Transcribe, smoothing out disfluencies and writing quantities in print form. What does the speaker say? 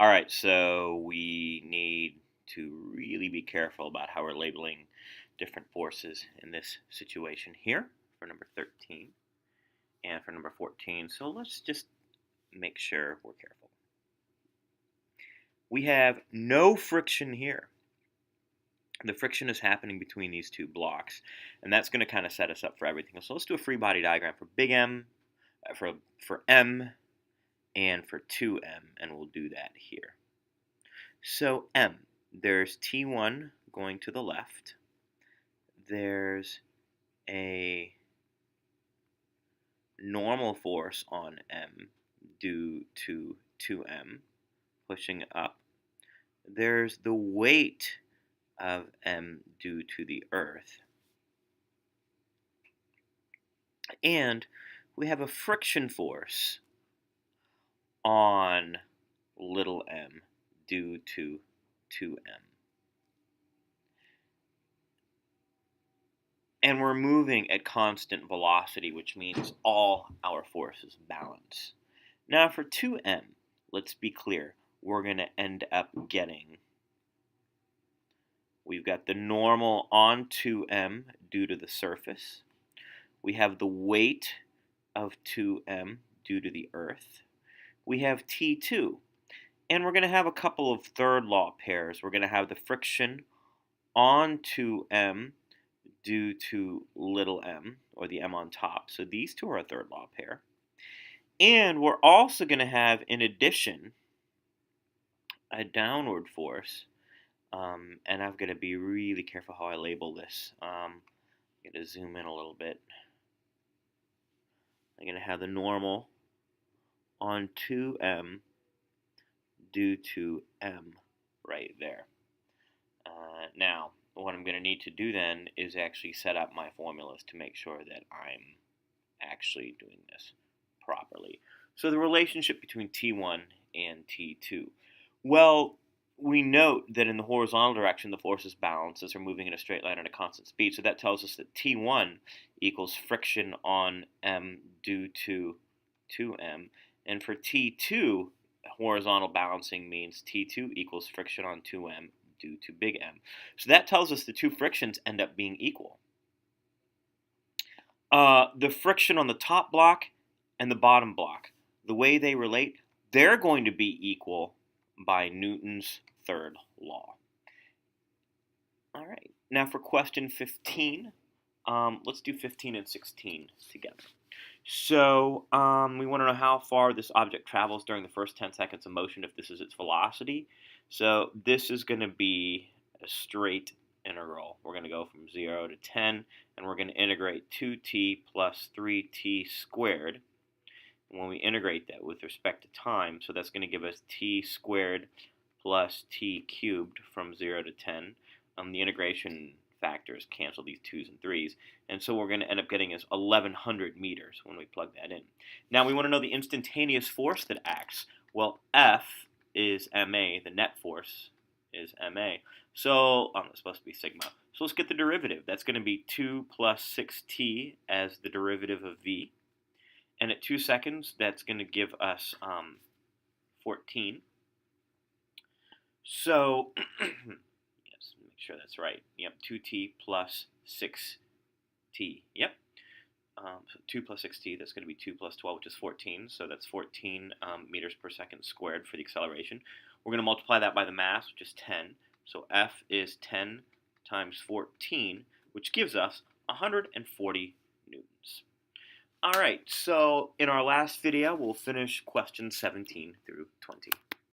All right, so we need to really be careful about how we're labeling different forces in this situation here for number 13 and for number 14. So let's just make sure we're careful. We have no friction here. The friction is happening between these two blocks, and that's going to kind of set us up for everything. So let's do a free body diagram for big M, for M, and for 2M, and we'll do that here. So M, there's T1 going to the left. There's a normal force on M due to 2M pushing up. There's the weight of M due to the Earth. And we have a friction force on little m due to 2m. And we're moving at constant velocity, which means all our forces balance. Now for 2m, let's be clear, we're going to end up getting, we've got the normal on 2m due to the surface. We have the weight of 2m due to the Earth. We have T2, and we're going to have a couple of third law pairs. We're going to have the friction on 2m due to little m, or the m on top. So these two are a third law pair. And we're also going to have, in addition, a downward force. And I'm going to be really careful how I label this. I'm going to zoom in a little bit. I'm going to have the normal on 2m due to m right there. Now, what I'm going to need to do then is actually set up my formulas to make sure that I'm actually doing this properly. So the relationship between T1 and T2. Well, we note that in the horizontal direction, the forces balance as they're moving in a straight line at a constant speed. So that tells us that T1 equals friction on m due to 2m. And for T2, horizontal balancing means T2 equals friction on 2m due to big M. So that tells us the two frictions end up being equal. The friction on the top block and the bottom block, the way they relate, they're going to be equal by Newton's third law. All right, now for question 15, let's do 15 and 16 together. So we want to know how far this object travels during the first 10 seconds of motion if this is its velocity. So this is going to be a straight integral. We're going to go from 0 to 10, and we're going to integrate 2t plus 3t squared. And when we integrate that with respect to time, so that's going to give us t squared plus t cubed from 0 to 10. The integration factors cancel these 2's and 3's, and so we're going to end up getting is 1100 meters when we plug that in. Now we want to know the instantaneous force that acts. Well, F is ma, the net force is ma, so it's supposed to be sigma. So let's get the derivative. That's going to be 2 plus 6t as the derivative of v, and at 2 seconds that's going to give us 14. So make sure that's right. Yep, 2t plus 6t. Yep. So 2 plus 6t, that's going to be 2 plus 12, which is 14. So that's 14 meters per second squared for the acceleration. We're going to multiply that by the mass, which is 10. So F is 10 times 14, which gives us 140 newtons. All right, so in our last video, we'll finish questions 17 through 20.